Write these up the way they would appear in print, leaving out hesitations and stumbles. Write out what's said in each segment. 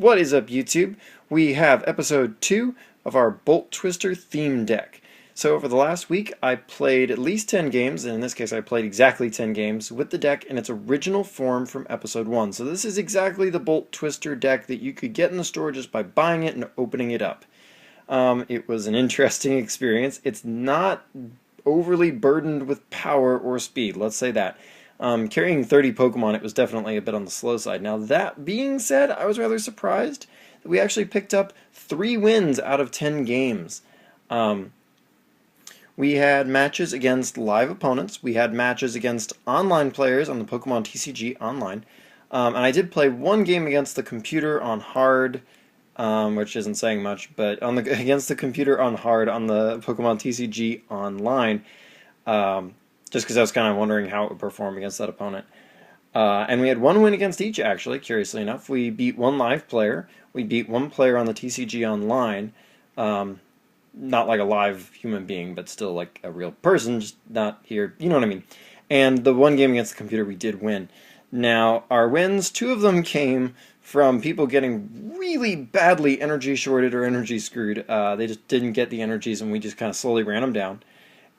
What is up, YouTube? We have episode 2 of our Bolt Twister theme deck. So over the last week I played at least 10 games, and in this case I played exactly 10 games with the deck in its original form from episode 1. So this is exactly the Bolt Twister deck that you could get in the store just by buying it and opening it up. It was an interesting experience. It's not overly burdened with power or speed, let's say that. Carrying 30 Pokemon, it was definitely a bit on the slow side. Now, that being said, I was rather surprised that we actually picked up 3 wins out of 10 games. We had matches against live opponents. We had matches against online players on the Pokemon TCG Online. And I did play one game against the computer on hard, which isn't saying much, but against the computer on hard on the Pokemon TCG Online. Just because I was kind of wondering how it would perform against that opponent. And we had one win against each, actually, curiously enough. We beat one live player. We beat one player on the TCG Online. Not like a live human being, but still like a real person, just not here. You know what I mean. And the one game against the computer, we did win. Now, our wins, 2 of them came from people getting really badly energy shorted or energy screwed. They just didn't get the energies, and we just kind of slowly ran them down.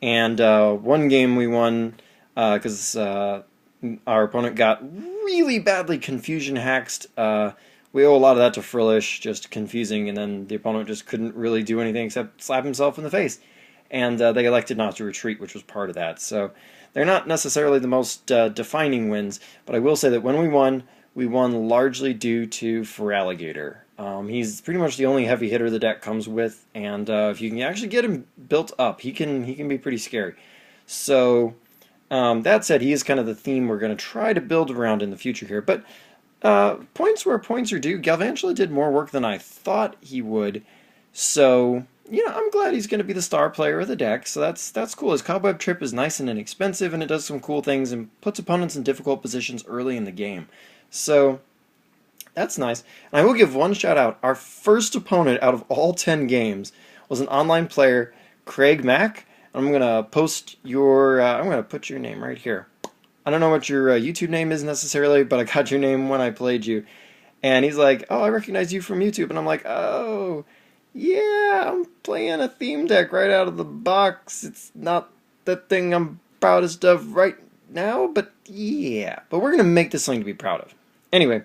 And one game we won because our opponent got really badly confusion hacked. We owe a lot of that to Frillish, just confusing, and then the opponent just couldn't really do anything except slap himself in the face. And they elected not to retreat, which was part of that. So they're not necessarily the most defining wins, but I will say that when we won largely due to Feraligatr. He's pretty much the only heavy hitter the deck comes with, and if you can actually get him built up, he can be pretty scary. So that said, he is kind of the theme we're going to try to build around in the future here. But points where points are due, Galvantula did more work than I thought he would. So I'm glad he's going to be the star player of the deck. So that's cool. His Cobweb Trip is nice and inexpensive, and it does some cool things and puts opponents in difficult positions early in the game. So that's nice. And I will give one shout out. Our first opponent out of all 10 games was an online player, Craig Mack. I'm going to post your, I'm going to put your name right here. I don't know what your YouTube name is necessarily, but I got your name when I played you. And he's like, oh, I recognize you from YouTube. And I'm like, oh, yeah, I'm playing a theme deck right out of the box. It's not the thing I'm proudest of right now, but yeah. But we're going to make this something to be proud of. Anyway.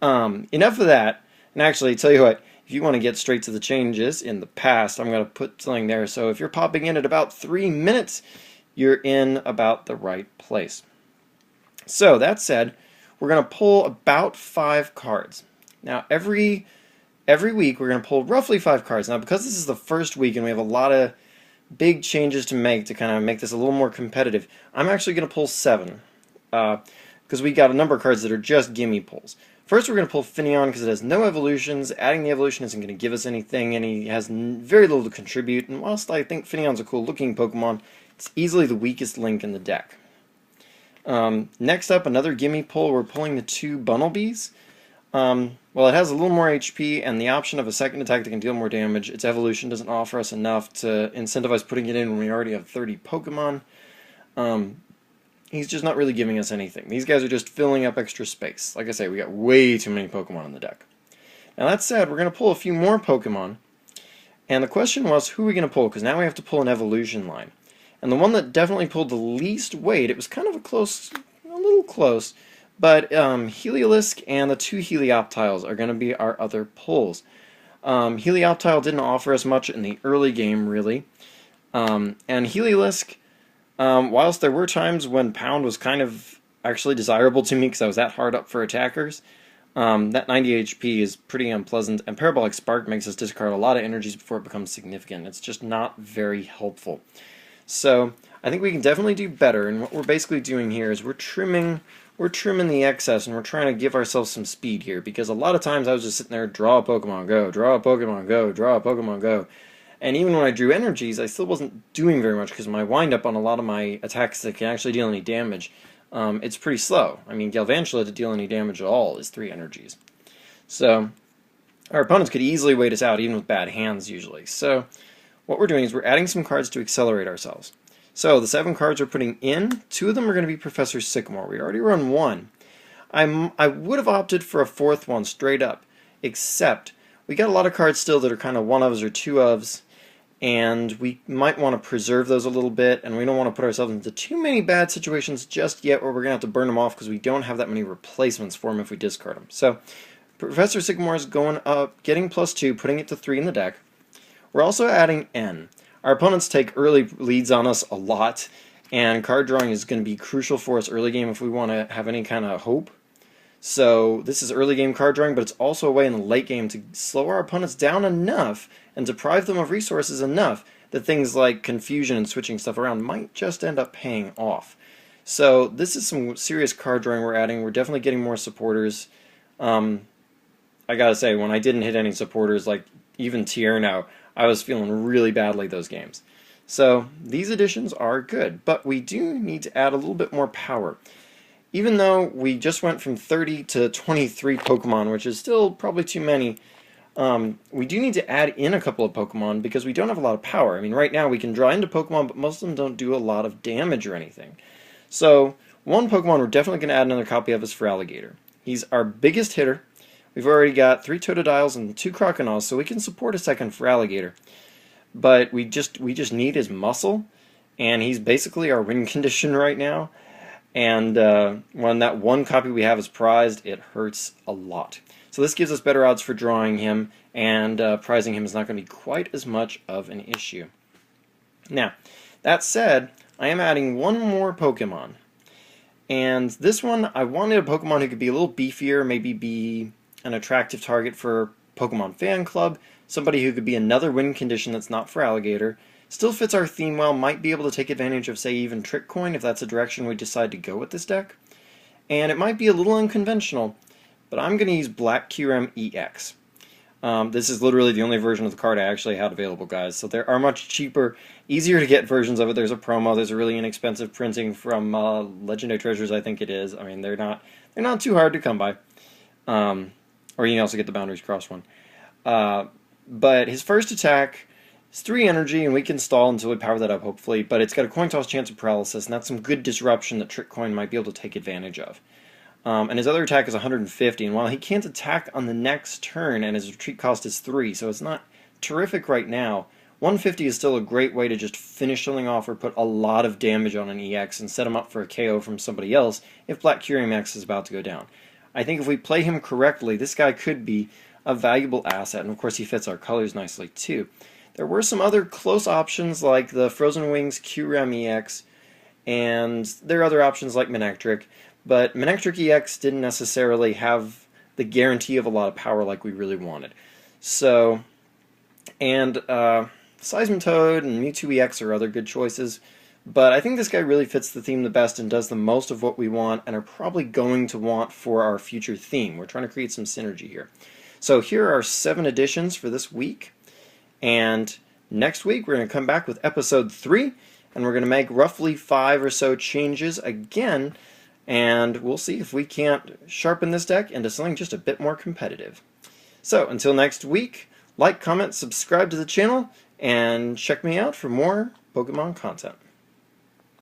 Enough of that, and actually, tell you what, if you want to get straight to the changes in the past, I'm going to put something there, so if you're popping in at about 3 minutes, you're in about the right place. So, that said, we're going to pull about 5 cards. Now, every week, we're going to pull roughly 5 cards. Now, because this is the first week, and we have a lot of big changes to make to kind of make this a little more competitive, I'm actually going to pull 7, because we got a number of cards that are just gimme pulls. First, we're going to pull Finneon because it has no evolutions. Adding the evolution isn't going to give us anything, and he has very little to contribute. And whilst I think Finneon's a cool-looking Pokemon, it's easily the weakest link in the deck. Next up, another gimme pull. We're pulling the 2 Bunnelbees. Well, it has a little more HP and the option of a second attack that can deal more damage. Its evolution doesn't offer us enough to incentivize putting it in when we already have 30 Pokemon. He's just not really giving us anything. These guys are just filling up extra space. Like I say, we got way too many Pokemon in the deck. Now that said, we're going to pull a few more Pokemon. And the question was, who are we going to pull? Because now we have to pull an evolution line. And the one that definitely pulled the least weight, it was kind of a little close, but Heliolisk and the 2 Helioptiles are going to be our other pulls. Helioptile didn't offer us much in the early game, really. And Heliolisk, whilst there were times when Pound was kind of actually desirable to me because I was that hard up for attackers, that 90 HP is pretty unpleasant, and Parabolic Spark makes us discard a lot of energies before it becomes significant. It's just not very helpful. So I think we can definitely do better, and what we're basically doing here is we're trimming the excess, and we're trying to give ourselves some speed here, because a lot of times I was just sitting there, draw a Pokemon, go, draw a Pokemon, go, draw a Pokemon, go. And even when I drew energies, I still wasn't doing very much because my windup on a lot of my attacks that can actually deal any damage, it's pretty slow. I mean, Galvantula to deal any damage at all is 3 energies. So our opponents could easily wait us out, even with bad hands usually. So what we're doing is we're adding some cards to accelerate ourselves. So the 7 cards we're putting in, 2 of them are going to be Professor Sycamore. We already run 1. I would have opted for a 4th one straight up. except we got a lot of cards still that are kind of one-ofs or two-ofs, and we might want to preserve those a little bit, and we don't want to put ourselves into too many bad situations just yet where we're going to have to burn them off because we don't have that many replacements for them if we discard them. So Professor Sycamore is going up, getting +2, putting it to 3 in the deck. We're also adding N. Our opponents take early leads on us a lot, and card drawing is going to be crucial for us early game if we want to have any kind of hope. So this is early game card drawing, but it's also a way in the late game to slow our opponents down enough and deprive them of resources enough that things like confusion and switching stuff around might just end up paying off. So this is some serious card drawing we're adding. We're definitely getting more supporters. I gotta say, when I didn't hit any supporters, like even Tierno, I was feeling really badly those games. So these additions are good, but we do need to add a little bit more power. Even though we just went from 30 to 23 Pokemon, which is still probably too many, we do need to add in a couple of Pokemon because we don't have a lot of power. I mean, right now we can draw into Pokemon, but most of them don't do a lot of damage or anything. So one Pokemon we're definitely going to add another copy of is Feraligatr. He's our biggest hitter. We've already got 3 Totodiles and 2 Croconaws, so we can support a second Feraligatr. But we just need his muscle, and he's basically our win condition right now. And when that one copy we have is prized, it hurts a lot. So this gives us better odds for drawing him, and prizing him is not going to be quite as much of an issue. Now, that said, I am adding one more Pokemon. And this one, I wanted a Pokemon who could be a little beefier, maybe be an attractive target for Pokemon Fan Club, somebody who could be another win condition that's not Feraligatr. Still fits our theme well, might be able to take advantage of, say, even Trick Coin if that's a direction we decide to go with this deck. And it might be a little unconventional, but I'm going to use Black Kyurem EX. This is literally the only version of the card I actually had available, guys. So there are much cheaper, easier to get versions of it. There's a promo. There's a really inexpensive printing from Legendary Treasures, I think it is. I mean, they're not too hard to come by. Or you can also get the Boundaries Crossed one. But his first attack is 3 energy, and we can stall until we power that up, hopefully. But it's got a coin toss chance of paralysis, and that's some good disruption that Trick Coin might be able to take advantage of. And his other attack is 150, and while he can't attack on the next turn, and his retreat cost is 3, so it's not terrific right now, 150 is still a great way to just finish something off or put a lot of damage on an EX and set him up for a KO from somebody else if Black Kyurem EX is about to go down. I think if we play him correctly, this guy could be a valuable asset, and of course he fits our colors nicely too. There were some other close options like the Frozen Wings Kyurem EX, and there are other options like Manectric, but Manectric EX didn't necessarily have the guarantee of a lot of power like we really wanted. So, and Seismitoad and Mewtwo EX are other good choices, but I think this guy really fits the theme the best and does the most of what we want and are probably going to want for our future theme. We're trying to create some synergy here. So here are 7 additions for this week, and next week we're going to come back with episode 3, and we're going to make roughly 5 or so changes again, and we'll see if we can't sharpen this deck into something just a bit more competitive. So until next week, like, comment, subscribe to the channel, and check me out for more Pokemon content.